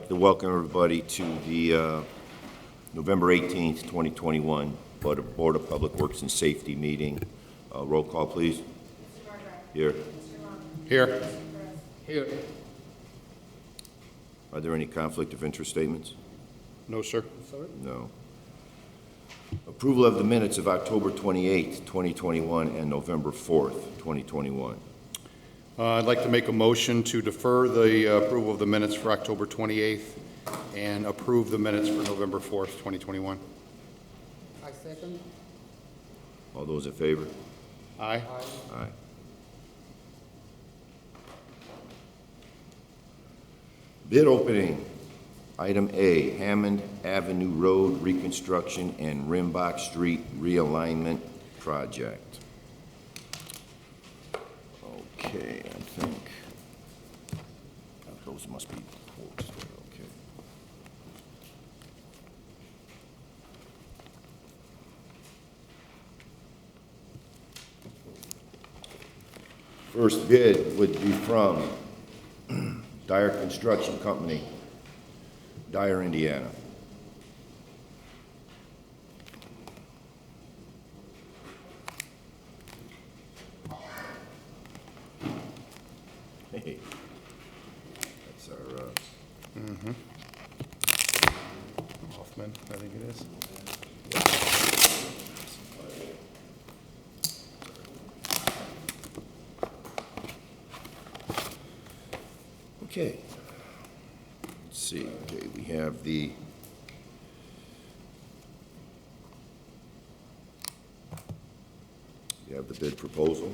to welcome everybody to the November 18th, 2021 Board of Public Works and Safety meeting. Roll call, please. Mr. Margaret. Here. Mr. Long. Here. Mr. Perez. Here. Are there any conflict of interest statements? No, sir. No. Approval of the minutes of October 28th, 2021 and November 4th, 2021. I'd like to make a motion to defer the approval of the minutes for October 28th and approve the minutes for November 4th, 2021. I second. All those in favor? Aye. Aye. Bid opening. Item A, Hammond Avenue Road Reconstruction and Rimbach Street Realignment Project. Okay, I think those must be quotes there, okay. First bid would be from Dyer Construction Company, Dyer, Indiana. Hey, that's our, Hoffman, I think it is. okay. Let's see, okay, we have the bid proposal.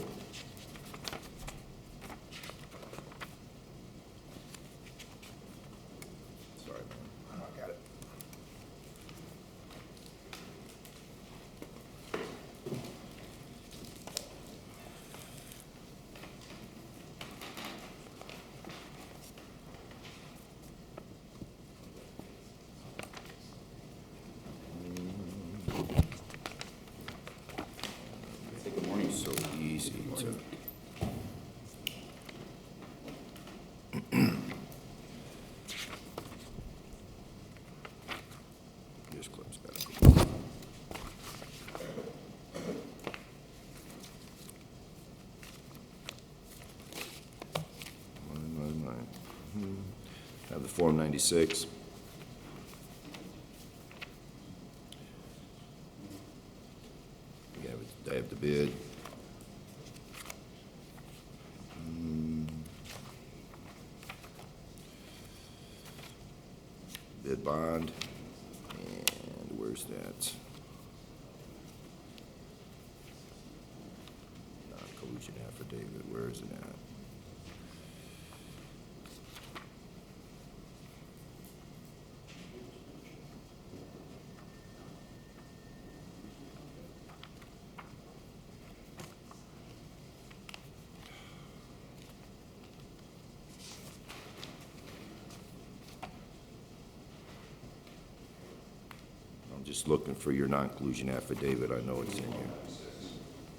Sorry, man. I got it. Good morning. So easy to. This clip's got it. Mine. Have the Form 96. I have the bid. Bid bond. And where's that? Non-collusion affidavit, where is it at? Just looking for your non-collusion affidavit. I know it's in here.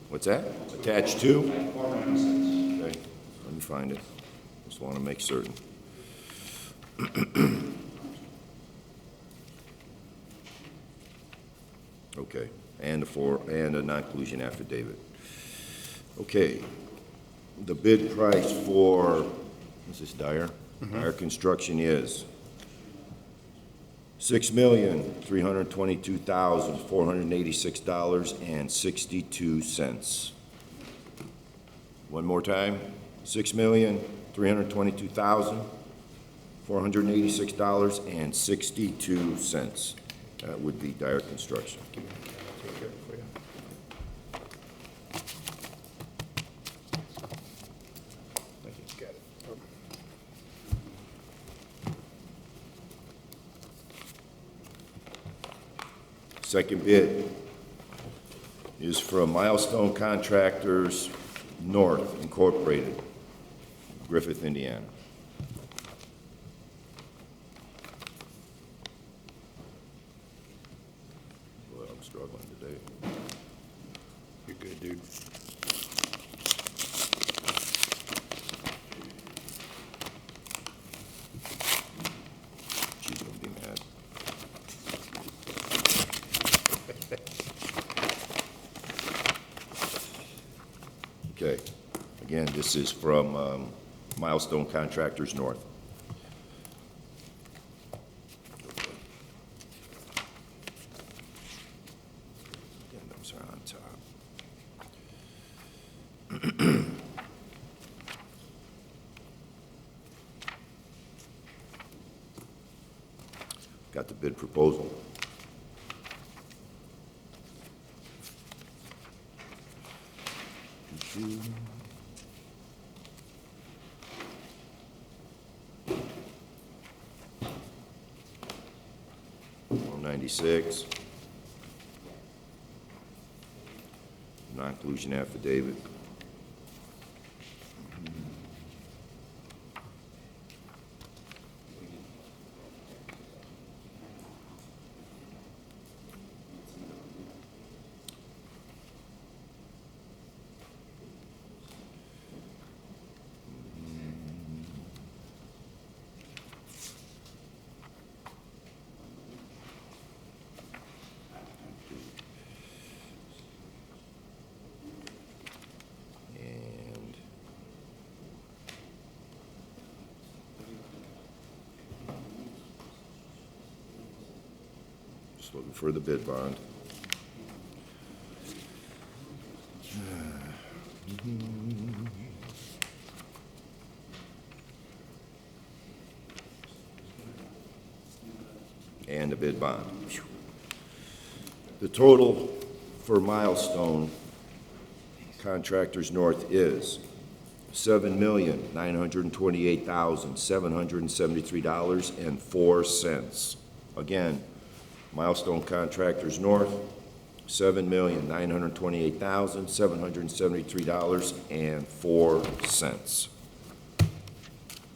What's that? Attached to? Okay, let me find it. Just want to make certain. Okay, and a non-collusion affidavit. Okay, the bid price for, is this Dyer? Dyer Construction is $6,322,486.62. One more time, $6,322,486.62. That would be Dyer Construction. Second bid is from Milestone Contractors North Incorporated, Griffith, Indiana. Boy, I'm struggling today. You're good, dude. Again, this is from Milestone Contractors North. Addendums are on top. Got the bid proposal. Form 96. Non-collusion affidavit. And just looking for the bid bond. And the bid bond. The total for Milestone Contractors North is $7,928,773.04. Again, Milestone Contractors North, $7,928,773.04.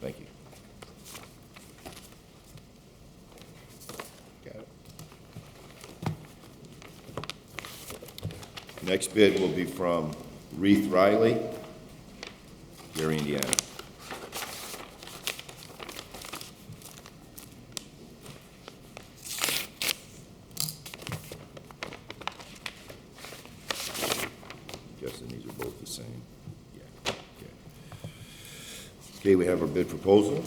Thank you. Got it. Next bid will be from Reith Riley, Gary, Indiana. Guessing these are both the same. Yeah. Okay. Okay, we have our bid proposal.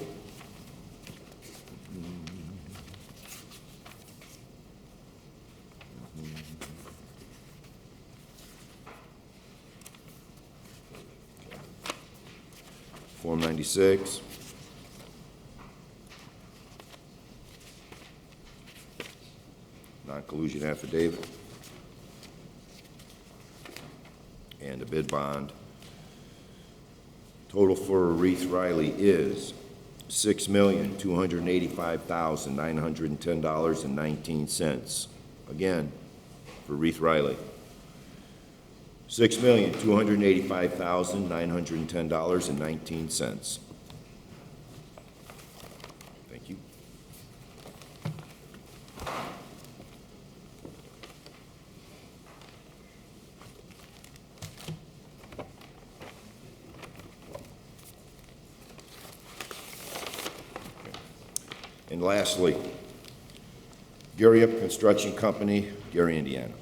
Form 96. Non-collusion affidavit. And a bid bond. Total for Reith Riley is $6,285,910.19. Again, for Reith Riley. $6,285,910.19. Thank you. And lastly, Gary Up Construction Company, Gary, Indiana.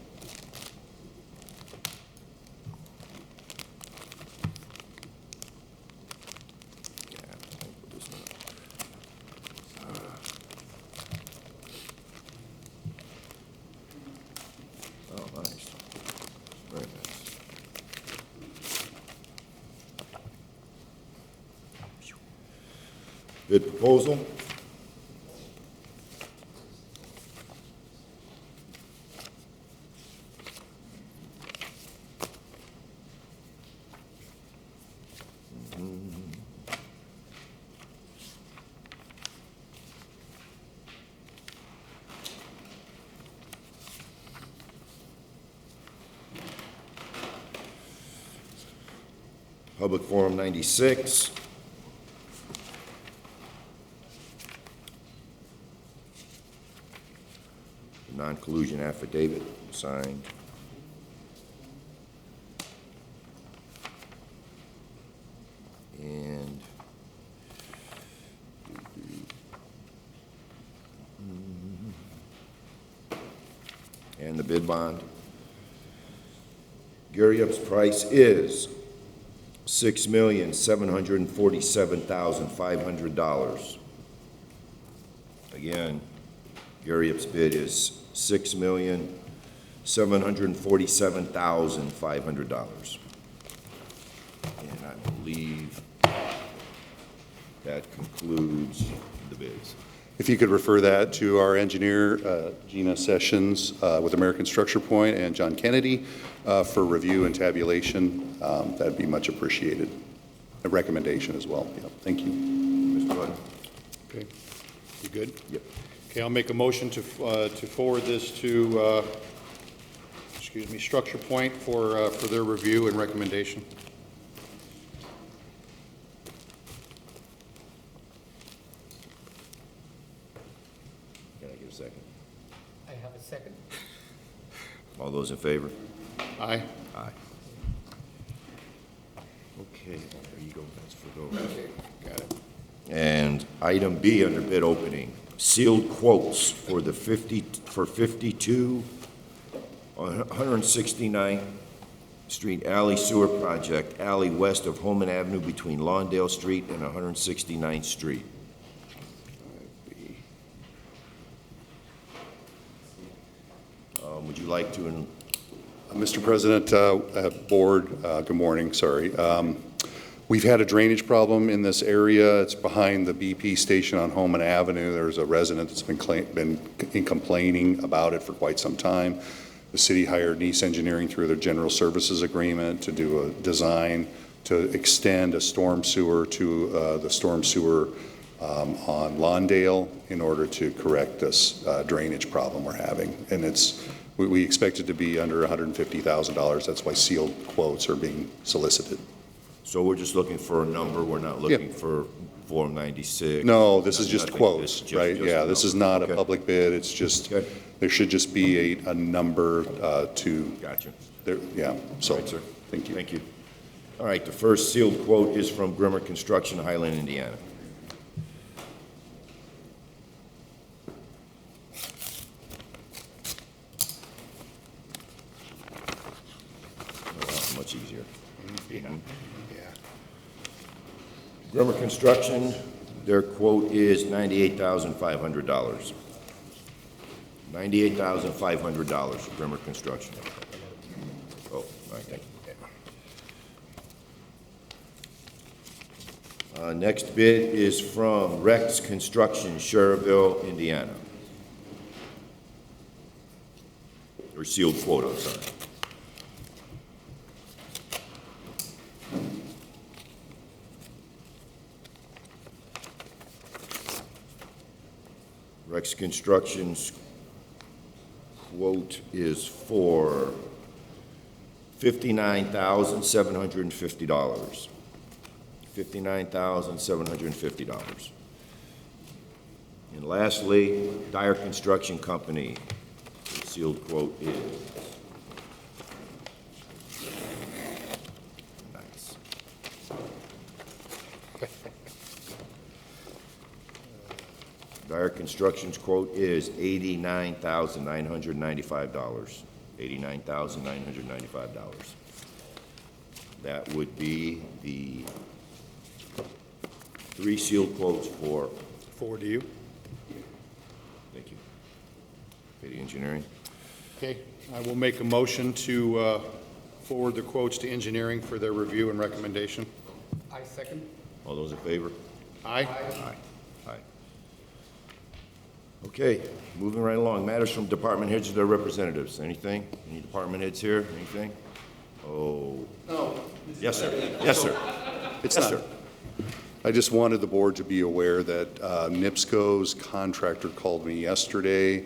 Oh, nice. Very nice. Bid proposal. Public Forum 96. Non-collusion affidavit signed. And the bid bond. Gary Up's price is $6,747,500. Again, Gary Ip's bid is $6,747,500. And I believe that concludes the bids. If you could refer that to our engineer, Gina Sessions with American Structure Point, and John Kennedy for review and tabulation, that'd be much appreciated. A recommendation as well. Yeah, thank you. Mr. Butler? Okay. You good? Yep. Okay, I'll make a motion to forward this to, Structure Point for their review and recommendation. Can I get a second? I have a second. All those in favor? Aye. Aye. Okay, there you go, that's for those. Got it. And item B under bid opening, sealed quotes for the 52 on 169th Street Alley Sewer Project, alley west of Holman Avenue between Lawndale Street and 169th Street. Would you like to, Mr. President, Board, good morning, sorry. We've had a drainage problem in this area. It's behind the BP station on Holman Avenue. There's a resident that's been complaining about it for quite some time. The city hired Nice Engineering through their general services agreement to do a design to extend a storm sewer to the storm sewer on Lawndale in order to correct this drainage problem we're having. And we expect it to be under $150,000. That's why sealed quotes are being solicited. so we're just looking for a number, we're not looking for Form 96? No, this is just Nothing, quotes, just- right? just Yeah, a this is number. not a Okay. public bid. It's just, Okay. there should just be a number to, Gotcha. yeah, so, All right, sir. thank you. Thank you. All right, the first sealed quote is from Grimmer Construction, Highland, Indiana. Oh, much easier. Yeah. Grimmer Construction, their quote is $98,500. $98,500 for Grimmer Construction. Oh, all right, thank you. Next bid is from Rex Construction, Sherrville, Indiana. Or sealed quote, I'm sorry. Rex Construction's quote is for $59,750. $59,750. And lastly, Dyer Construction Company, the sealed quote is, nice. Dyer Construction's quote is $89,995. $89,995. That would be the three sealed quotes for, Forward to you. thank you, Petty Engineering. Okay, I will make a motion to forward the quotes to engineering for their review and recommendation. I second. All those in favor? Aye. Aye. Aye. Okay, moving right along. Matters from department heads or their representatives. Anything? Any department heads here? Anything? Oh. No. Yes, sir. Yes, sir. It's Yes, not. sir. I just wanted the board to be aware that NIPSCO's contractor called me yesterday,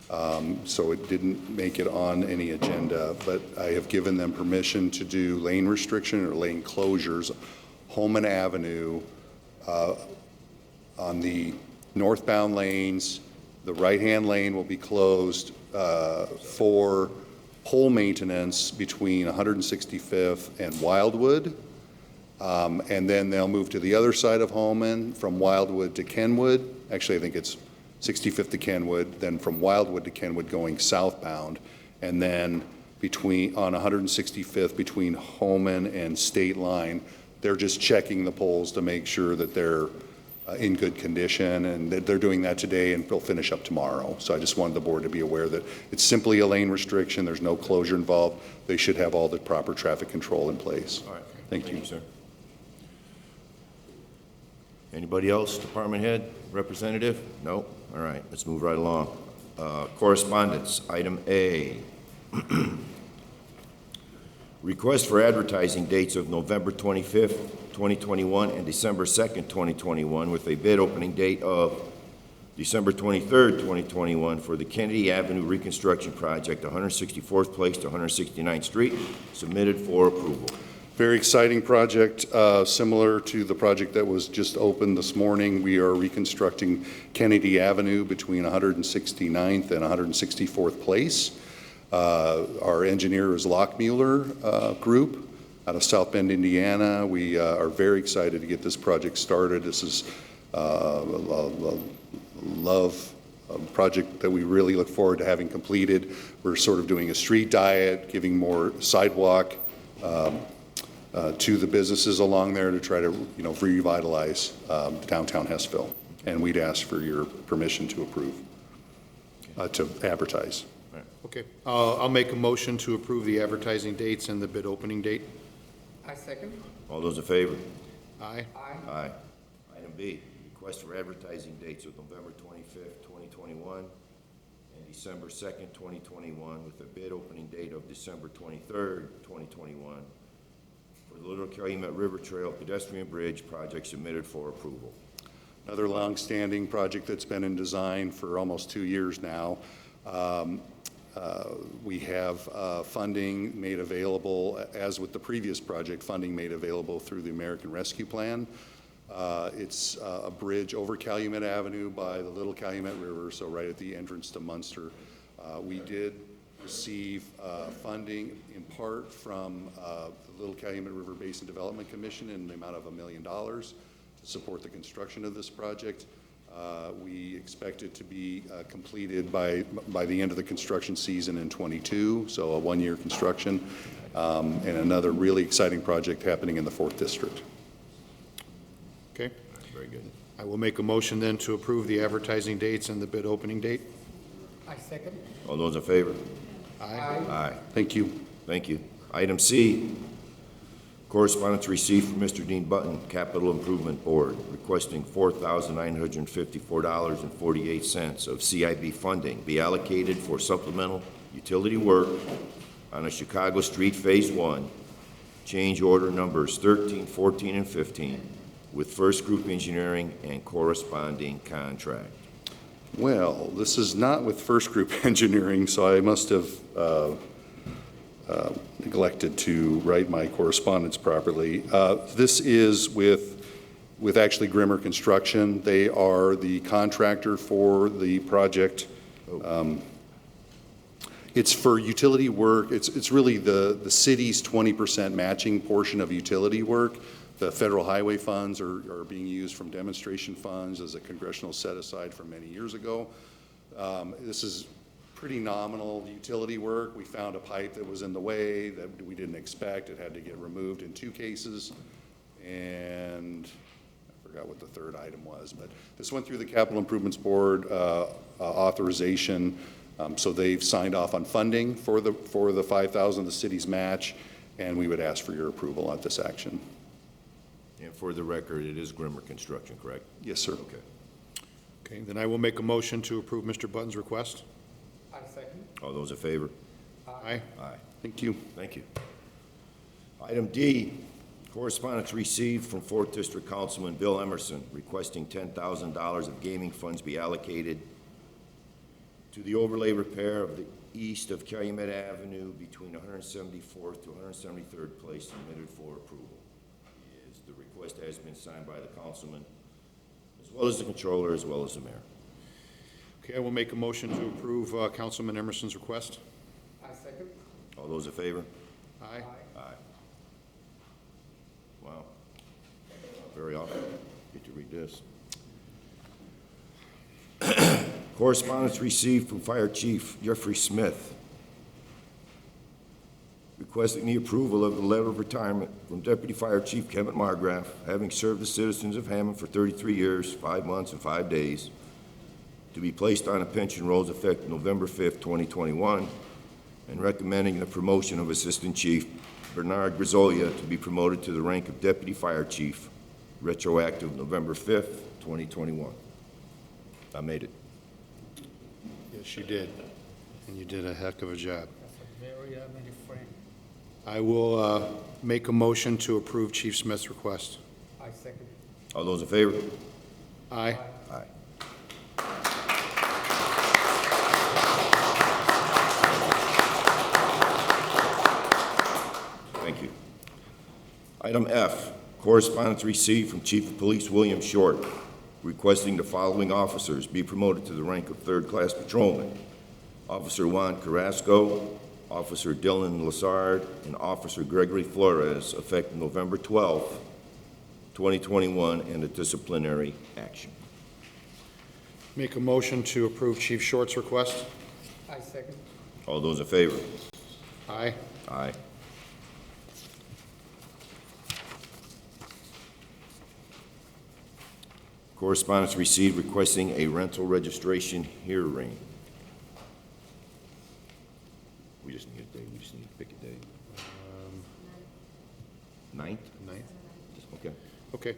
so it didn't make it on any agenda, but I have given them permission to do lane restriction or lane closures, Holman Avenue, on the northbound lanes. The right-hand lane will be closed for pole maintenance between 165th and Wildwood. And then they'll move to the other side of Holman from Wildwood to Kenwood. Actually, I think it's 65th to Kenwood, then from Wildwood to Kenwood going southbound. And then on 165th between Holman and State Line, They're just checking the poles to make sure that they're in good condition, and they're doing that today, and they'll finish up tomorrow. So I just wanted the board to be aware that it's simply a lane restriction. There's no closure involved. They should have all the proper traffic control in place. All right. Thank you. Sir. Anybody else, department head, representative? No? All right, let's move right along. Correspondence, item A. Request for advertising dates of November 25th, 2021 and December 2nd, 2021, with a bid opening date of December 23rd, 2021 for the Kennedy Avenue Reconstruction Project, 164th Place to 169th Street, submitted for approval. Very exciting project, similar to the project that was just opened this morning. We are reconstructing Kennedy Avenue between 169th and 164th Place. Our engineer is Lockmuller Group out of South Bend, Indiana. We are very excited to get this project started. This is a love project that we really look forward to having completed. We're sort of doing a street diet, giving more sidewalk to the businesses along there to try to, revitalize downtown Hessville. And we'd ask for your permission to approve, to advertise. Okay, I'll make a motion to approve the advertising dates and the bid opening date. I second. All those in favor? Aye. Aye. Aye. Item B, request for advertising dates of November 25th, 2021 and December 2nd, 2021, with a bid opening date of December 23rd, 2021 for the Little Calumet River Trail pedestrian bridge project submitted for approval. Another long-standing project that's been in design for almost 2 years now. We have funding made available, as with the previous project, funding made available through the American Rescue Plan. It's a bridge over Calumet Avenue by the Little Calumet River, so right at the entrance to Munster. We did receive funding in part from the Little Calumet River Basin Development Commission in the amount of $1 million to support the construction of this project. We expect it to be completed by the end of the construction season in '22, so a one-year construction, and another really exciting project happening in the 4th District. Okay, Very good. I will make a motion then to approve the advertising dates and the bid opening date. I second. All those in favor? Aye. Aye. Thank you. Thank you. Item C, correspondence received from Mr. Dean Button, Capital Improvement Board, requesting $4,954.48 of CIB funding be allocated for supplemental utility work on a Chicago Street Phase 1, change order numbers 13, 14, and 15, with First Group Engineering and corresponding contract. Well, this is not with First Group Engineering, so I must have neglected to write my correspondence properly. This is with actually Grimmer Construction. They are the contractor for the project. It's for utility work. It's really the city's 20% matching portion of utility work. The federal highway funds are being used from demonstration funds as a congressional set-aside from many years ago. This is pretty nominal utility work. We found a pipe that was in the way that we didn't expect. It had to get removed in 2 cases, and I forgot what the third item was, but this went through the Capital Improvements Board authorization, so they've signed off on funding for the $5,000, the city's match, and we would ask for your approval on this action. And for the record, it is Grimmer Construction, correct? Yes, sir. Okay. Okay, then I will make a motion to approve Mr. Button's request. I second. All those in favor? Aye. Aye. Thank you. Thank you. Item D, correspondence received from 4th District Councilman Bill Emerson requesting $10,000 of gaming funds be allocated to the overlay repair of the east of Calumet Avenue between 174th to 173rd Place, submitted for approval. The request has been signed by the councilman, as well as the controller, as well as the mayor. Okay, I will make a motion to approve Councilman Emerson's request. I second. All those in favor? Aye. Aye. Wow. Very often, get to read this. Correspondence received from Fire Chief Jeffrey Smith requesting the approval of the letter of retirement from Deputy Fire Chief Kevin Margraff, having served the citizens of Hammond for 33 years, 5 months, and 5 days, to be placed on a pension rolls effective November 5th, 2021, and recommending the promotion of Assistant Chief Bernard Grisolia to be promoted to the rank of Deputy Fire Chief, retroactive November 5th, 2021. I made it. Yes, you did. And you did a heck of a job. That's a very many friend. I will make a motion to approve Chief Smith's request. I second. All those in favor? Aye. Aye. Thank you. Item F, correspondence received from Chief of Police William Short, requesting the following officers be promoted to the rank of third-class patrolman: Officer Juan Carrasco, Officer Dylan Lassard, and Officer Gregory Flores, effective November 12th, 2021, and a disciplinary action. Make a motion to approve Chief Short's request. I second. All those in favor? Aye. Aye. Correspondence received requesting a rental registration hearing. We just need a day, we just need to pick a day. Ninth? Ninth. Okay. Okay.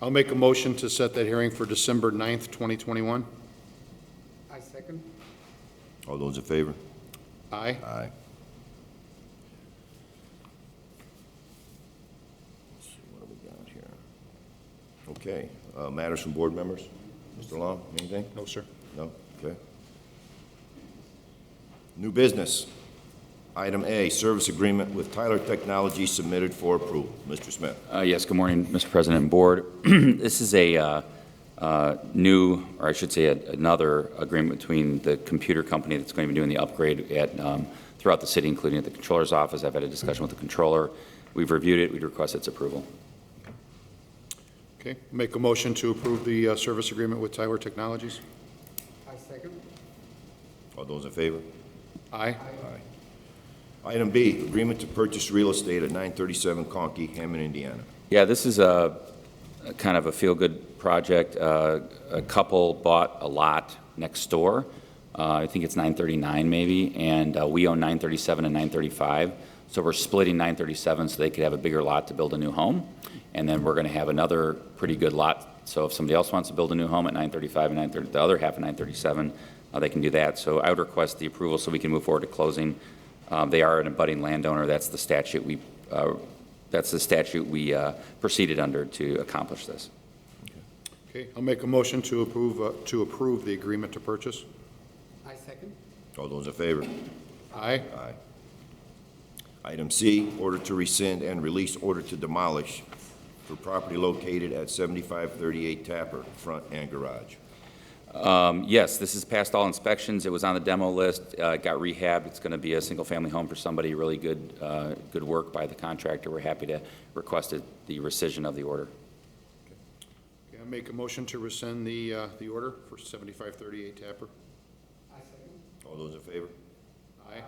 I'll make a motion to set that hearing for December 9th, 2021. I second. All those in favor? Aye. Aye. Let's see, what do we got here? Okay, matters from board members? Mr. Long, anything? No, sir. No? Okay. New business. Item A, service agreement with Tyler Technologies submitted for approval. Mr. Smith. Yes, good morning, Mr. President and Board. This is a new, or I should say another agreement between the computer company that's going to be doing the upgrade throughout the city, including at the Controller's office. I've had a discussion with the Controller. We've reviewed it. We'd request its approval. Okay. Make a motion to approve the service agreement with Tyler Technologies. I second. All those in favor? Aye. Aye. Item B, agreement to purchase real estate at 937 Conkey, Hammond, Indiana. Yeah, this is a kind of a feel-good project. A couple bought a lot next door. I think it's 939 maybe, and we own 937 and 935. So we're splitting 937 so they could have a bigger lot to build a new home. And then we're going to have another pretty good lot. So if somebody else wants to build a new home at 935 and 930, the other half of 937, they can do that. So I would request the approval so we can move forward to closing. They are an abutting landowner. That's the statute we proceeded under to accomplish this. Okay. I'll make a motion to approve the agreement to purchase. I second. All those in favor? Aye. Aye. Item C, order to rescind and release order to demolish for property located at 7538 Tapper, front and garage. Yes, this has passed all inspections. It was on the demo list. It got rehabbed. It's going to be a single-family home for somebody. Really good work by the contractor. We're happy to request the rescission of the order. Okay. I'll make a motion to rescind the order for 7538 Tapper. I second. All those in favor? Aye.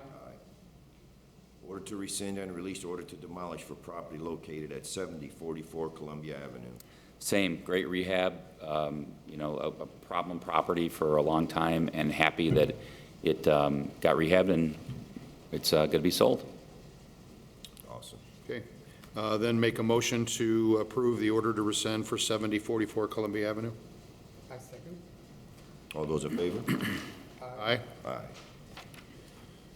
Order to rescind and release order to demolish for property located at 7044 Columbia Avenue. Same, great rehab, a problem property for a long time, and happy that it got rehabbed and it's going to be sold. Awesome. Okay. Then make a motion to approve the order to rescind for 7044 Columbia Avenue. I second. All those in favor? Aye. Aye.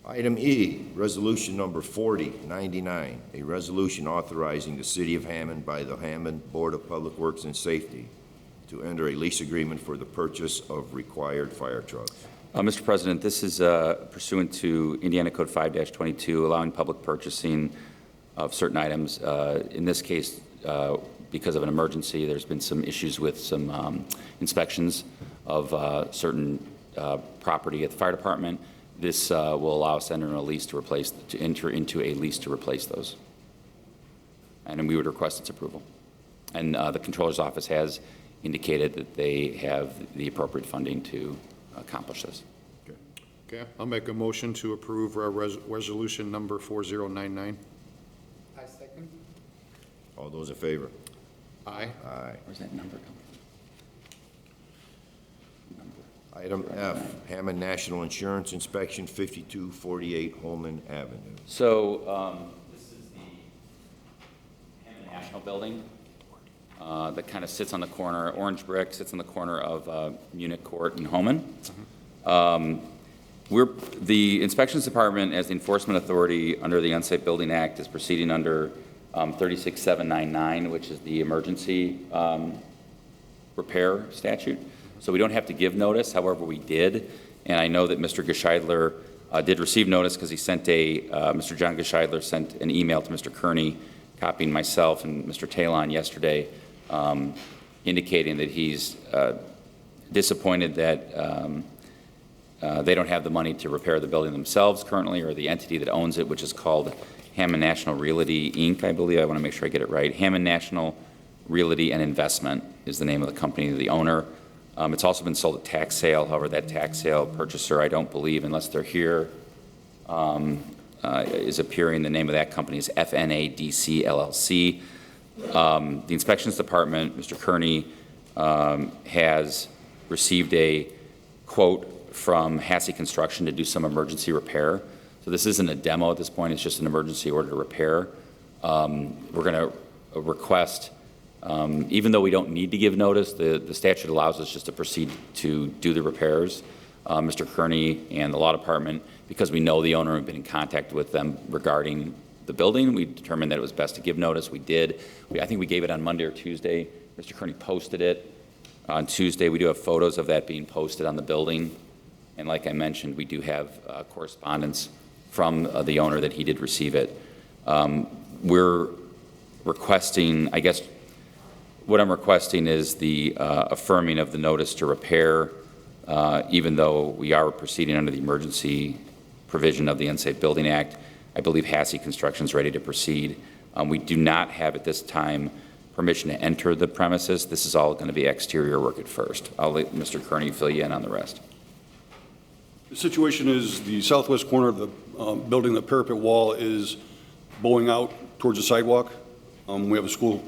Item E, resolution number 4099, a resolution authorizing the City of Hammond by the Hammond Board of Public Works and Safety to enter a lease agreement for the purchase of required fire trucks. Mr. President, this is pursuant to Indiana Code 5-22, allowing public purchasing of certain items. In this case, because of an emergency, there's been some issues with some inspections of certain property at the fire department. This will allow us to enter into a lease to replace those. And we would request its approval. And the Controller's Office has indicated that they have the appropriate funding to accomplish this. Okay. I'll make a motion to approve resolution number 4099. All those in favor? Aye. Aye. Where's that number coming from? Item F, Hammond National Insurance Inspection, 5248 Holman Avenue. So this is the Hammond National Building that kind of sits on the corner, orange brick, sits on the corner of Munich Court and Homan. The Inspections Department, as the enforcement authority under the Unsafe Building Act, is proceeding under 36799, which is the emergency repair statute. So we don't have to give notice, however, we did. And I know that Mr. Gescheidler did receive notice because he sent Mr. John Gescheidler sent an email to Mr. Kearney, copying myself and Mr. Talon yesterday, indicating that he's disappointed that they don't have the money to repair the building themselves currently, or the entity that owns it, which is called Hammond National Realty, Inc., I believe. I want to make sure I get it right. Hammond National Realty and Investment is the name of the company, the owner. It's also been sold at tax sale. However, that tax sale purchaser, I don't believe, unless they're here, is appearing. The name of that company is FNADC LLC. The Inspections Department, Mr. Kearney, has received a quote from Hassey Construction to do some emergency repair. So this isn't a demo at this point, it's just an emergency order to repair. We're going to request, even though we don't need to give notice, the statute allows us just to proceed to do the repairs. Mr. Kearney and the Law Department, because we know the owner and been in contact with them regarding the building, we determined that it was best to give notice. We did. I think we gave it on Monday or Tuesday. Mr. Kearney posted it on Tuesday. We do have photos of that being posted on the building. And like I mentioned, we do have correspondence from the owner that he did receive it. We're requesting, I guess, what I'm requesting is the affirming of the notice to repair, even though we are proceeding under the emergency provision of the Unsafe Building Act. I believe Hassey Construction is ready to proceed. We do not have at this time permission to enter the premises. This is all going to be exterior work at first. I'll let Mr. Kearney fill you in on the rest. The situation is the southwest corner of the building, the parapet wall is bowing out towards the sidewalk. We have a school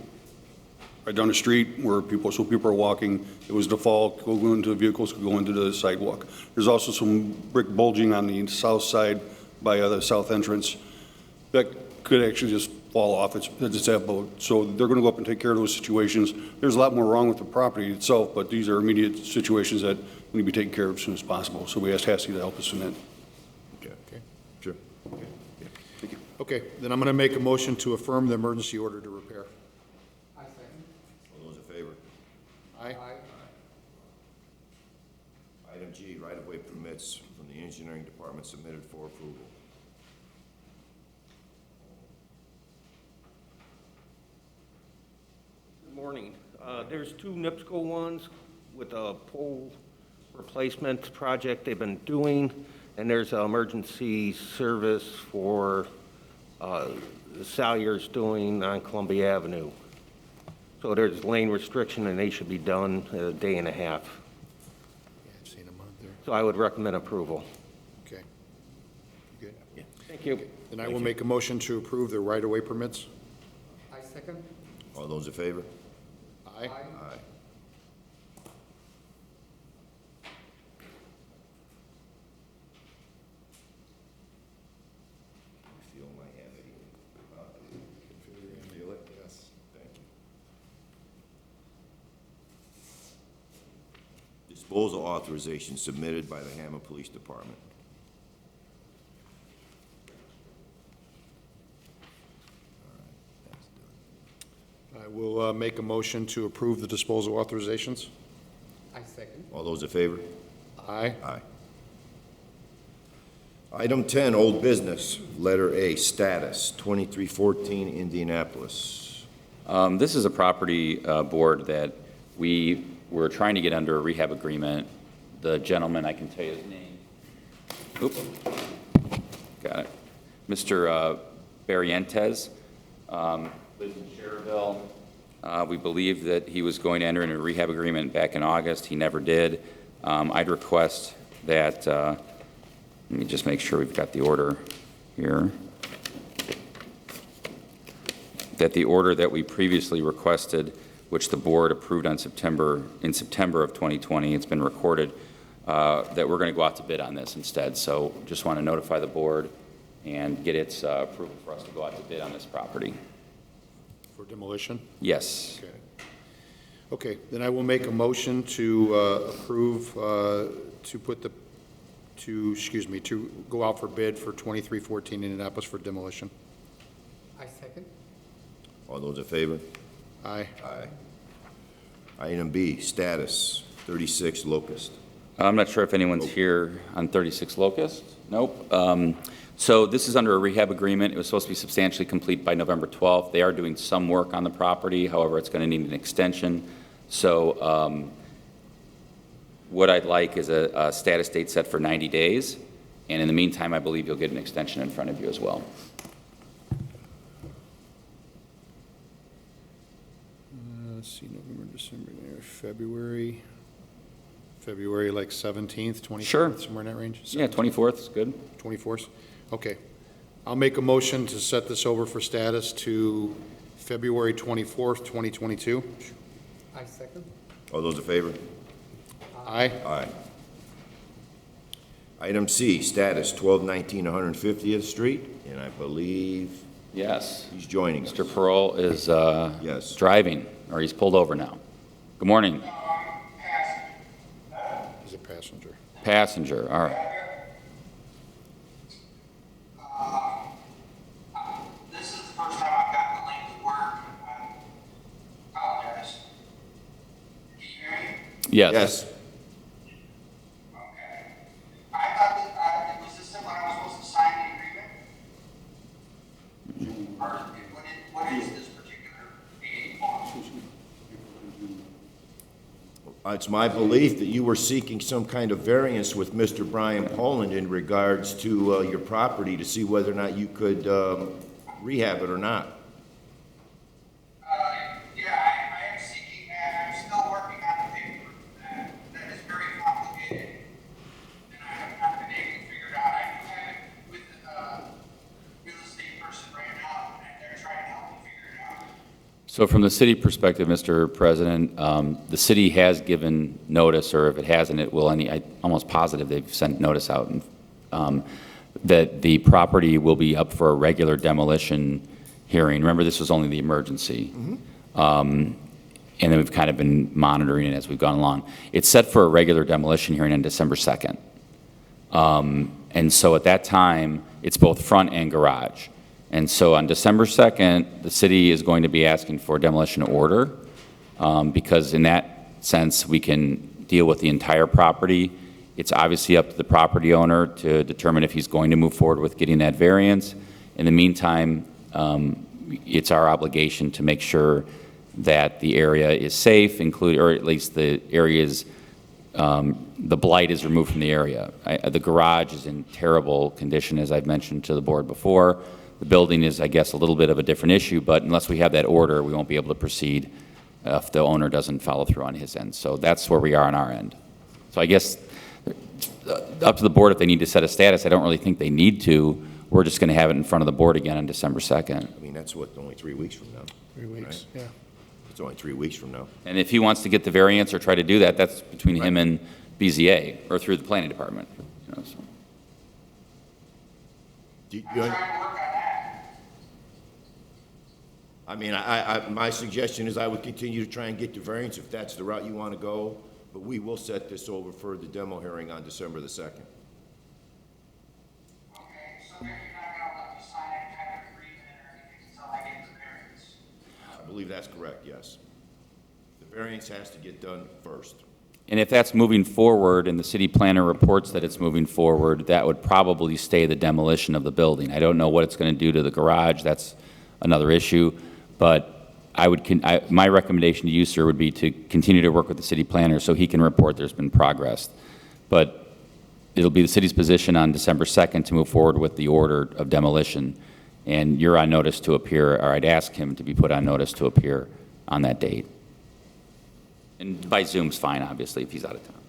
right down the street where people are walking. It was default, go into the vehicles, go into the sidewalk. There's also some brick bulging on the south side by the south entrance that could actually just fall off. It's that boat. So they're going to go up and take care of those situations. There's a lot more wrong with the property itself, but these are immediate situations that need to be taken care of as soon as possible. So we asked Hassey to help us in that. Okay. Sure. Thank you. Okay, then I'm going to make a motion to affirm the emergency order to repair. I second. All those in favor? Aye. Item G, right-of-way permits from the engineering department submitted for approval. Good morning. There's two NIPSCO ones with a pole replacement project they've been doing, and there's an emergency service for the Salyers doing on Columbia Avenue. So there's lane restriction, and they should be done in a day and a half. Yeah, I've seen them on there. So I would recommend approval. Okay. You good? Yeah. Thank you. Then I will make a motion to approve the right-of-way permits. I second. All those in favor? Aye. Aye. Feel my hand. Feel it? Yes. Thank you. Disposal authorization submitted by the Hammond Police Department. I will make a motion to approve the disposal authorizations. I second. All those in favor? Aye. Aye. Item 10, old business, letter A, status, 2314 Indianapolis. This is a property board that we were trying to get under a rehab agreement. The gentleman, I can tell you his name. Oop. Got it. Mr. Barrientes, lives in Cherville. We believe that he was going to enter into a rehab agreement back in August. He never did. I'd request that, let me just make sure we've got the order here. that the order that we previously requested, which the board approved in September of 2020, it's been recorded, that we're going to go out to bid on this instead. So just want to notify the board and get its approval for us to go out to bid on this property. For demolition? Yes. Okay. Okay, then I will make a motion to approve, to go out for bid for 2314 Indianapolis for demolition. I second. All those in favor? Aye. Aye. Item B, status, 36 Locust. I'm not sure if anyone's here on 36 Locust. Nope. So this is under a rehab agreement. It was supposed to be substantially complete by November 12th. They are doing some work on the property. However, it's going to need an extension. So what I'd like is a status date set for 90 days. And in the meantime, I believe you'll get an extension in front of you as well. Let's see, November, December, February like 17th, 24th? Sure. Somewhere in that range? Yeah, 24th is good. 24th? Okay. I'll make a motion to set this over for status to February 24th, 2022. I second. All those in favor? Aye. Aye. Item C, status, 1219 150th Street, and I believe Yes. he's joining us. Mr. Pearl is Yes. driving, or he's pulled over now. Good morning. He's a passenger. Passenger, all right. This is the first time I've gotten the link to work. I apologize. Can you hear me? Yes. Yes. Okay. I thought that, was this when I was supposed to sign the agreement? Or what is this particular meeting for? It's my belief that you were seeking some kind of variance with Mr. Brian Poland in regards to your property to see whether or not you could rehab it or not. Yeah, I am seeking, and I'm still working on the paper. That is very complicated. And I have not been able to figure it out. I do have it with the real estate person right now, and they're trying to help me figure it out. So from the city perspective, Mr. President, the city has given notice, or if it hasn't, it will, I'm almost positive they've sent notice out, that the property will be up for a regular demolition hearing. Remember, this was only the emergency. And then we've kind of been monitoring it as we've gone along. It's set for a regular demolition hearing on December 2nd. And so at that time, it's both front and garage. And so on December 2nd, the city is going to be asking for a demolition order, because in that sense, we can deal with the entire property. It's obviously up to the property owner to determine if he's going to move forward with getting that variance. In the meantime, it's our obligation to make sure that the area is safe, or at least the areas, the blight is removed from the area. The garage is in terrible condition, as I've mentioned to the board before. The building is, I guess, a little bit of a different issue, but unless we have that order, we won't be able to proceed if the owner doesn't follow through on his end. So that's where we are on our end. So I guess up to the board if they need to set a status. I don't really think they need to. We're just going to have it in front of the board again on December 2nd. I mean, that's only 3 weeks from now. 3 weeks, yeah. It's only 3 weeks from now. And if he wants to get the variance or try to do that, that's between him and BZA or through the planning department. You know, so. Do you- I'm trying to work on that. I mean, my suggestion is I would continue to try and get the variance if that's the route you want to go, but we will set this over for the demo hearing on December the 2nd. Okay, so then you're not gonna let me sign any kind of agreement or anything until I get the variance? I believe that's correct, yes. The variance has to get done first. And if that's moving forward and the city planner reports that it's moving forward, that would probably stay the demolition of the building. I don't know what it's going to do to the garage. That's another issue. But my recommendation to you, sir, would be to continue to work with the city planner so he can report there's been progress. But it'll be the city's position on December 2nd to move forward with the order of demolition. And you're on notice to appear, or I'd ask him to be put on notice to appear on that date. And by Zoom's fine, obviously, if he's out of town.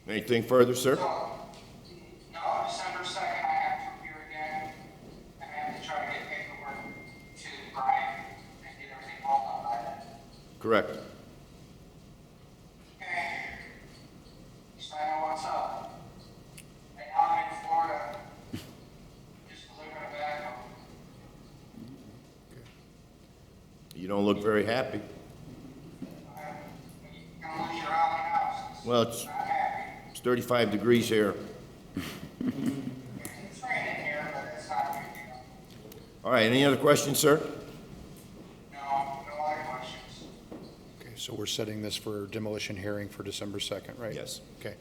Anything further, sir? No, December 2nd, I have to appear again, and I have to try to get Correct. Okay. So I know what's up. Right now I'm in Florida. Just delivering a bag of You don't look very happy. you're gonna lose your alley house. Well, it's Not happy. 35 degrees here. It's raining here, but it's not a big deal. All right, any other questions, sir? No other questions. Okay, so we're setting this for demolition hearing for December 2nd, right? Yes. Okay.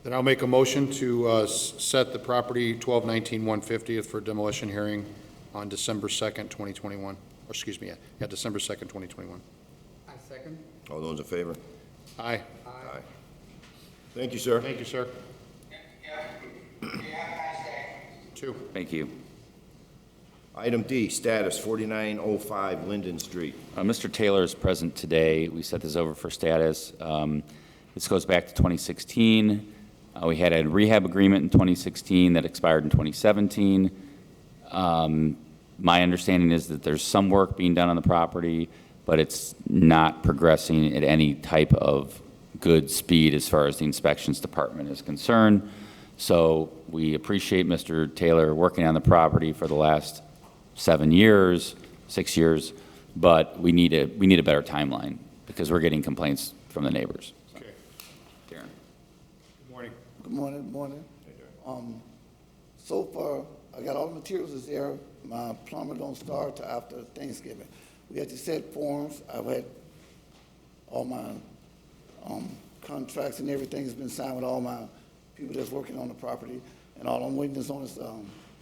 Then I'll make a motion to set the property 1219 150th for demolition hearing on December 2nd, 2021. Or excuse me, yeah, December 2nd, 2021. I second. All those in favor? Aye. Aye. Thank you, sir. Thank you, sir. Yeah. You have a nice day. Two. Thank you. Item D, status 4905 Linden Street. Mr. Taylor is present today. We set this over for status. This goes back to 2016. We had a rehab agreement in 2016 that expired in 2017. My understanding is that there's some work being done on the property, but it's not progressing at any type of good speed as far as the inspections department is concerned. So we appreciate Mr. Taylor working on the property for the last 6 years, but we need a better timeline because we're getting complaints from the neighbors. Okay. Darren. Good morning. Good morning, good morning. So far, I got all the materials is there. My plumber don't start till after Thanksgiving. We had to set forms. I've had all my contracts and everything has been signed with all my people that's working on the property. And all I'm waiting is on is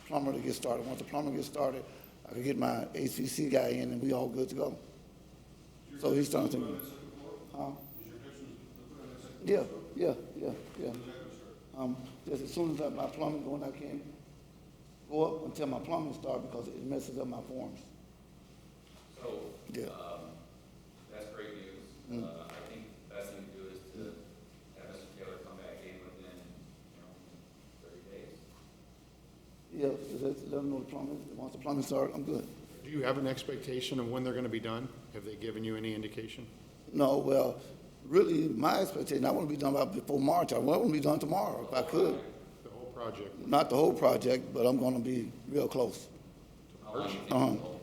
plumber to get started. Once the plumber gets started, I can get my HVC guy in and we all good to go. So he's starting to. Yeah. Just as soon as my plumbing going, I can't go up until my plumbing starts because it messes up my forms. So, Yeah. that's great news. I think the best thing to do is to have Mr. Taylor come back in within, 30 days. Yeah, let them know the plumbing, once the plumbing starts, I'm good. Do you have an expectation of when they're going to be done? Have they given you any indication? No, well, really, my expectation, I want to be done by before March. I want to be done tomorrow if I could. The whole project? Not the whole project, but I'm going to be real close. How long do you think it'll hold?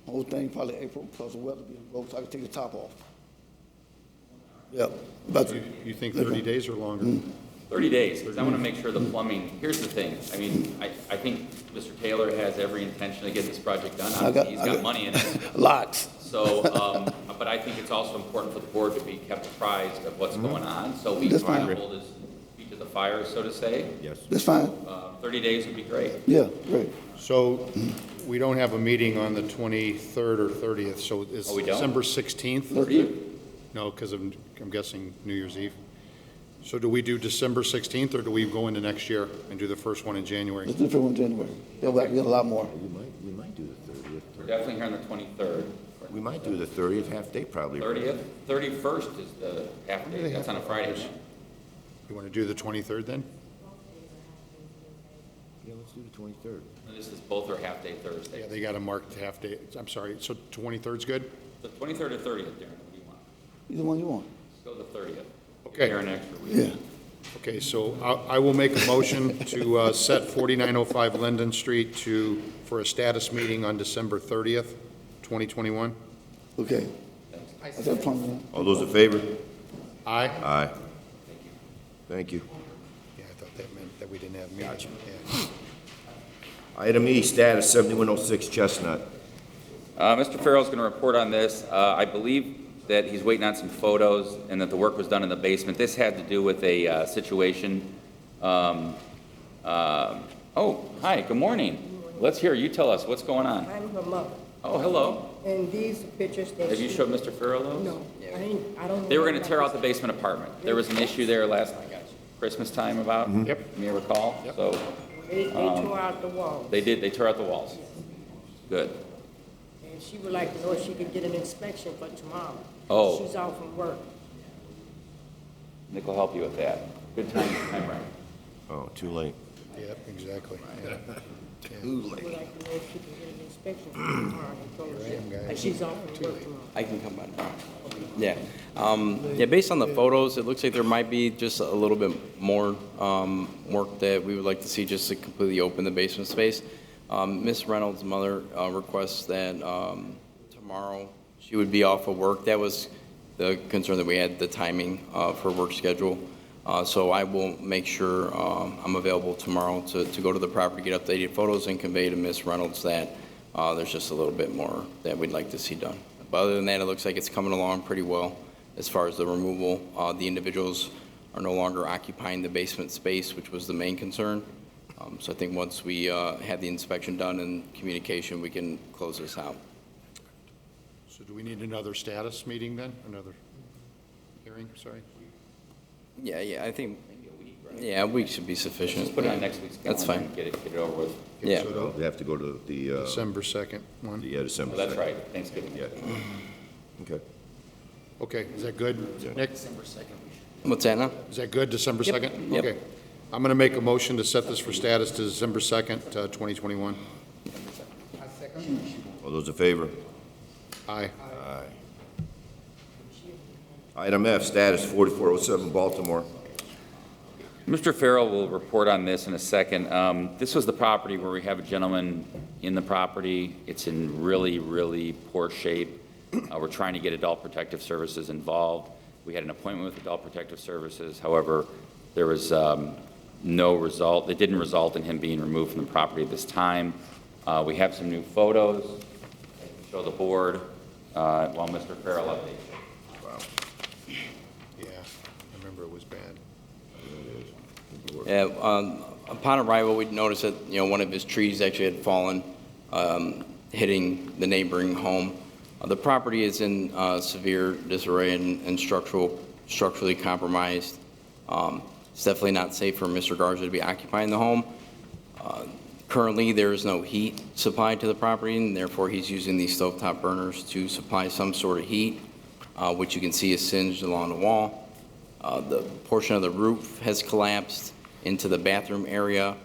Whole thing probably April because the weather being low, so I can take the top off. Yeah, but You think 30 days or longer? 30 days, because I want to make sure the plumbing, here's the thing, I mean, I think Mr. Taylor has every intention to get this project done. Obviously, he's got money in it. lots. So, but I think it's also important for the board to be kept apprised of what's going on, so we That's try fine. to hold his feet to the fire, so to say. Yes. That's fine. 30 days would be great. Yeah, great. So we don't have a meeting on the 23rd or 30th, so is Oh, we don't? December 16th? 30th? No, because I'm guessing New Year's Eve. So do we do December 16th, or do we go into next year and do the first one in January? Let's do it for one January. Yeah, we get a lot more. We might do the 30th. We're definitely here on the 23rd. We might do the 30th, half day probably. 30th, 31st is the half day, that's on a Friday. You want to do the 23rd then? Yeah, let's do the 23rd. This is both are half-day Yeah, Thursdays. they got a marked half day. I'm sorry, so 23rd's good? The 23rd or 30th, Darren, what do you want? Either one you want. Let's go the 30th. Okay. Here an extra week. Yeah. Okay, so I will make a motion to set 4905 Linden Street for a status meeting on December 30th, 2021. Okay. I I said second. plumbing. All those in favor? Aye? Aye. Thank you. Yeah, I thought that meant that we didn't have a meeting. Gotcha. Yeah. Item E, status 7106 Chestnut. Mr. Farrell's going to report on this. I believe that he's waiting on some photos and that the work was done in the basement. This had to do with a situation. Oh, hi, good morning. Let's hear, you tell us, what's going on? I'm her mother, Oh, hello. and these are pictures that Have you she- showed Mr. Farrell those? No, I don't. They were going to tear out the basement apartment. There was an issue there last Christmas time about, Yep. you may recall. So They tore out the wall, they did, they tore out the walls. Good. and she would like to know if she could get an inspection for tomorrow. Oh. She's off from work. Nick will help you with that. Good time frame. Oh, too late. Yep, exactly. Yeah. Too Would late. like to know if she can get an inspection tomorrow. I told her Here I am, guys. that she's off from work tomorrow. I can come by now. Yeah. Yeah, based on the photos, it looks like there might be just a little bit more work that we would like to see just to completely open the basement space. Ms. Reynolds' mother requests that tomorrow she would be off of work. That was the concern that we had, the timing of her work schedule. So I will make sure I'm available tomorrow to go to the property, get updated photos, and convey to Ms. Reynolds that there's just a little bit more that we'd like to see done. But other than that, it looks like it's coming along pretty well as far as the removal. The individuals are no longer occupying the basement space, which was the main concern. So I think once we have the inspection done and communication, we can close this out. So do we need another status meeting then? Another hearing, sorry? Yeah, I think, yeah, a week should be sufficient. Just put it on next week's That's calendar fine. and get it over with. Yeah. So they have to go to the, December 2nd one? yeah, December Oh, that's 2nd. right, Thanksgiving. Yeah. Okay. Okay, is that good? Nick, What's that now? is that good, December Yep, 2nd? yep. Okay. I'm going to make a motion to set this for status to December 2nd, 2021. I second. All those in favor? Aye. Item F, status 4407 Baltimore. Mr. Farrell will report on this in a second. This was the property where we have a gentleman in the property. It's in really, really poor shape. We're trying to get Adult Protective Services involved. We had an appointment with Adult Protective Services. However, there was no result. It didn't result in him being removed from the property at this time. We have some new photos. I can show the board while Mr. Farrell updates. Yeah, I remember it was bad. Yeah, upon arrival, we noticed that, one of his trees actually had fallen, hitting the neighboring home. The property is in severe disarray and structurally compromised. It's definitely not safe for Mr. Garza to be occupying the home. Currently, there is no heat supplied to the property, and therefore he's using these stovetop burners to supply some sort of heat, which you can see is singed along the wall. The portion of the roof has collapsed into the bathroom area,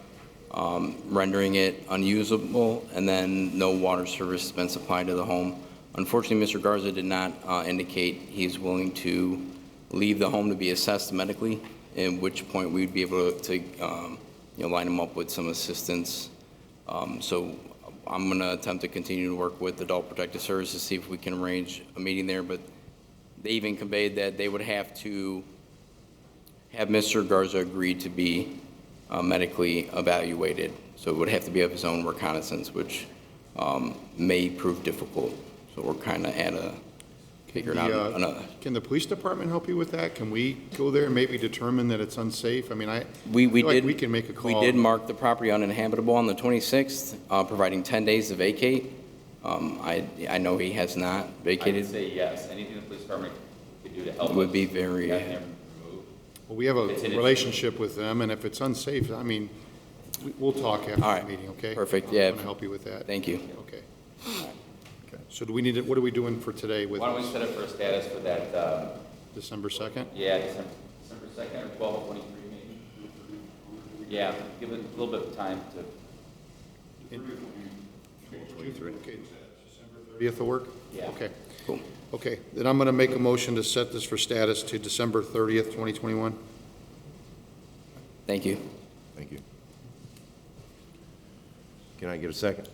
rendering it unusable, and then no water service has been supplied to the home. Unfortunately, Mr. Garza did not indicate he's willing to leave the home to be assessed medically, at which point we'd be able to line him up with some assistance. So I'm going to attempt to continue to work with Adult Protective Services to see if we can arrange a meeting there, but they even conveyed that they would have to have Mr. Garza agree to be medically evaluated. So it would have to be of his own reconnaissance, which may prove difficult. So we're kind of at a figuring out another. Can the police department help you with that? Can we go there and maybe determine that it's unsafe? I mean, We feel like did. we can make a call. We did mark the property uninhabitable on the 26th, providing 10 days to vacate. I know he has not I would vacated. say yes. Anything the police department could do to help It would us be very, get him removed. Well, we have a It's in its- relationship with them, and if it's unsafe, I mean, we'll talk after All the right. meeting, okay? Perfect, I'm yeah. going to help you with that. Thank you. Okay. So do we need, what are we doing for today with Why don't we set up for a status for that, December 2nd? yeah, December 2nd or 12/23 maybe? Yeah, give it a little bit of time to, Okay. 30th will work? Yeah. Okay. Cool. Okay, then I'm going to make a motion to set this for status to December 30th, 2021. Thank you. Thank you. Can I get a second?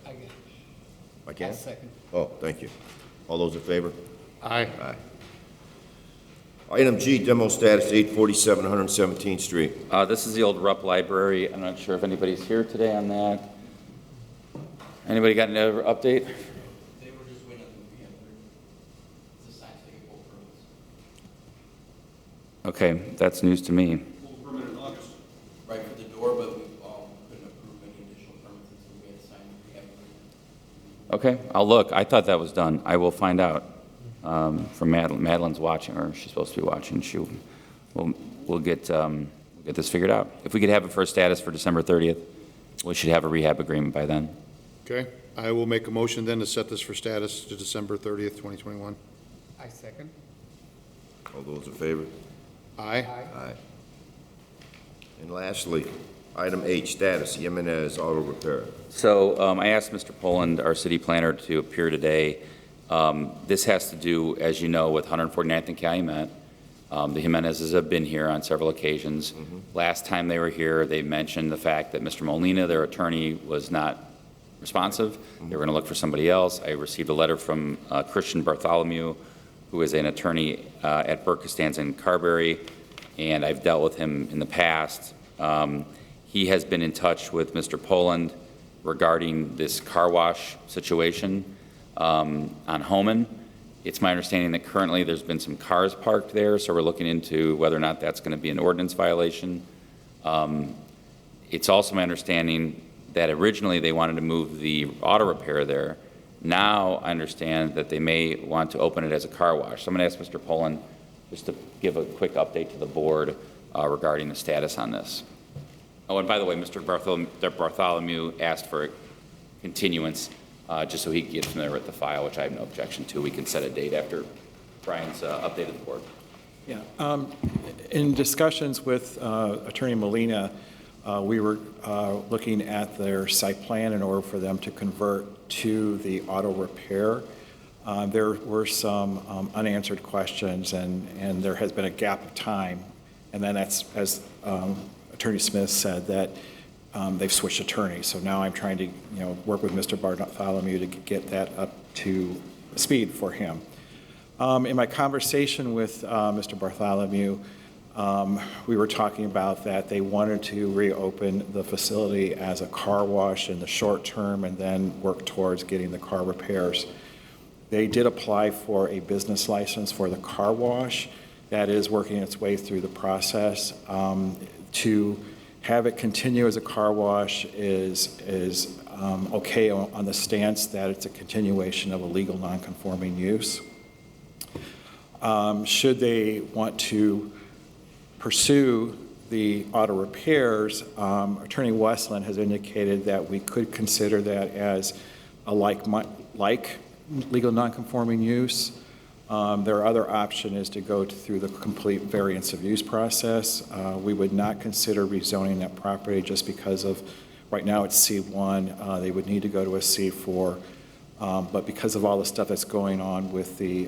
I can? second. Oh, thank you. All those in favor? Aye. Aye. Item G, demo status 847 117th Street. this is the old Rupp Library. I'm not sure if anybody's here today on that. Anybody got another update? They were just waiting on the rehab. It's a science taking both permits. Okay, that's news to me. Right for the door, but we couldn't approve any additional permits until we had signed the rehab agreement. Okay, I'll look. I thought that was done. I will find out from Madeline. Madeline's watching, or she's supposed to be watching. We'll get this figured out. If we could have it for a status for December 30th, we should have a rehab agreement by then. Okay, I will make a motion then to set this for status to December 30th, 2021. I second. All those in favor? Aye. Aye. And lastly, Item H, status, Jimenez Auto Repair. So I asked Mr. Poland, our city planner, to appear today. This has to do, as you know, with 149th and Calumet. The Jimenezes have been here on several occasions. Last time they were here, they mentioned the fact that Mr. Molina, their attorney, was not responsive. They were going to look for somebody else. I received a letter from Christian Bartholomew, who is an attorney at Burkestans in Carberry, and I've dealt with him in the past. He has been in touch with Mr. Poland regarding this car wash situation on Hammond. It's my understanding that currently there's been some cars parked there, so we're looking into whether or not that's going to be an ordinance violation. It's also my understanding that originally they wanted to move the auto repair there. Now I understand that they may want to open it as a car wash. So I'm going to ask Mr. Poland just to give a quick update to the board regarding the status on this. Oh, and by the way, Mr. Bartholomew asked for a continuance just so he can get familiar with the file, which I have no objection to. We can set a date after Brian's updated the board. Yeah. In discussions with Attorney Molina, we were looking at their site plan in order for them to convert to the auto repair. There were some unanswered questions, and there has been a gap of time. And then that's, as Attorney Smith said, that they've switched attorneys. So now I'm trying to, work with Mr. Bartholomew to get that up to speed for him. In my conversation with Mr. Bartholomew, we were talking about that they wanted to reopen the facility as a car wash in the short term and then work towards getting the car repairs. They did apply for a business license for the car wash. That is working its way through the process. To have it continue as a car wash is okay on the stance that it's a continuation of a legal nonconforming use. Should they want to pursue the auto repairs, Attorney Westland has indicated that we could consider that as a like legal nonconforming use. Their other option is to go through the complete variance of use process. We would not consider rezoning that property just because of, right now it's C1. They would need to go to a C4. But because of all the stuff that's going on with the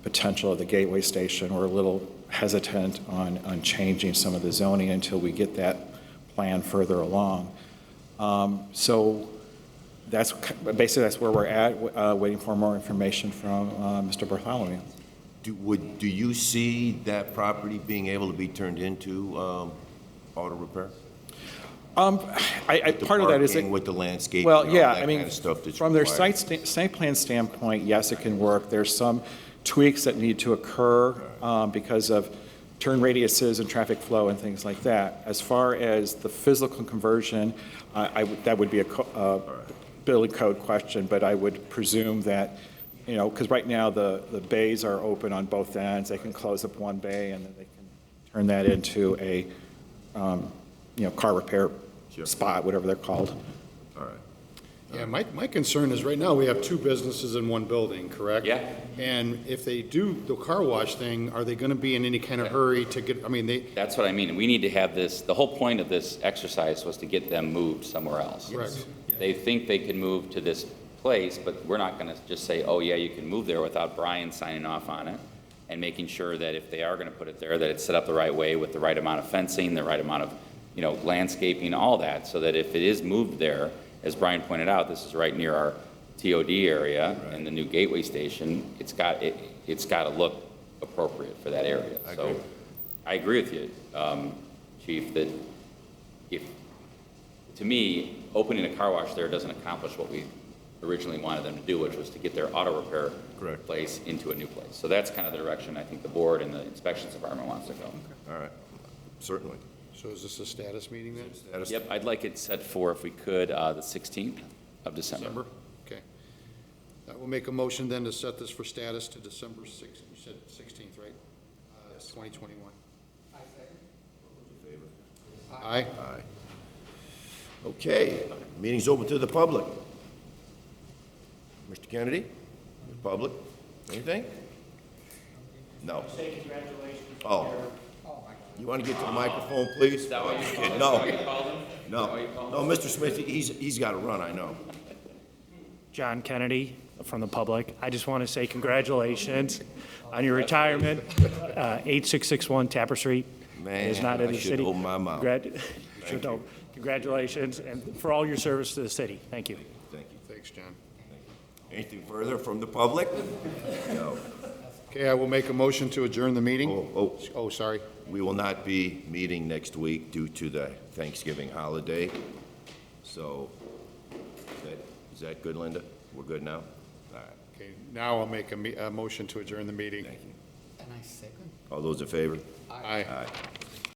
potential of the gateway station, we're a little hesitant on changing some of the zoning until we get that plan further along. So that's basically that's where we're at, waiting for more information from Mr. Bartholomew. Do you see that property being able to be turned into auto repair? Part of that is with the landscape. Well, and all yeah, that I mean, kind of stuff that's from their required. site plan standpoint, yes, it can work. There's some tweaks that need to occur because of turn radiuses and traffic flow and things like that. As far as the physical conversion, that would be a building code question, but I would presume that, because right now the bays are open on both ends. They can close up one bay and then they can turn that into a car repair spot, whatever they're called. All right. Yeah, my concern is right now we have two businesses in one building, correct? Yeah. And if they do the car wash thing, are they going to be in any kind of hurry to get, That's what I mean. We need to have this, the whole point of this exercise was to get them moved somewhere else. Correct. They think they can move to this place, but we're not going to just say, oh, yeah, you can move there without Brian signing off on it and making sure that if they are going to put it there, that it's set up the right way with the right amount of fencing, the right amount of landscaping, all that, so that if it is moved there, as Brian pointed out, this is right near our TOD area and the new gateway station, it's got to look appropriate for that area. So I agree with you, Chief, that to me, opening a car wash there doesn't accomplish what we originally wanted them to do, which was to get their auto repair place into a new place. So that's kind of the direction I think the board and the inspections department wants to go. All right, certainly. so is this a status meeting then? Yep, I'd like it set for, if we could, the 16th of December. Okay. We'll make a motion then to set this for status to December 6th. You said 16th, right? 2021. I second. Aye. Aye. Okay, meeting's open to the public. Mr. Kennedy, the public, anything? No. Say congratulations. Oh. You want to get to the microphone, please? No, I'm just kidding. No. No, Mr. Smith, he's got to run, I know. John Kennedy from the public. I just want to say congratulations on your retirement. 8661 Tapper Street is not in Man, the I should city. hold my mouth. Should know. Congratulations, and for all your service to the city. Thank you. Thank you. Thanks, John. Anything further from the public? No. Okay, I will make a motion to adjourn the meeting. Oh, sorry. We will not be meeting next week due to the Thanksgiving holiday. So, is that good, Linda? We're good now? All right, Okay, now I'll make a motion to adjourn the meeting. thank you. And I second. All those in favor? Aye. Aye.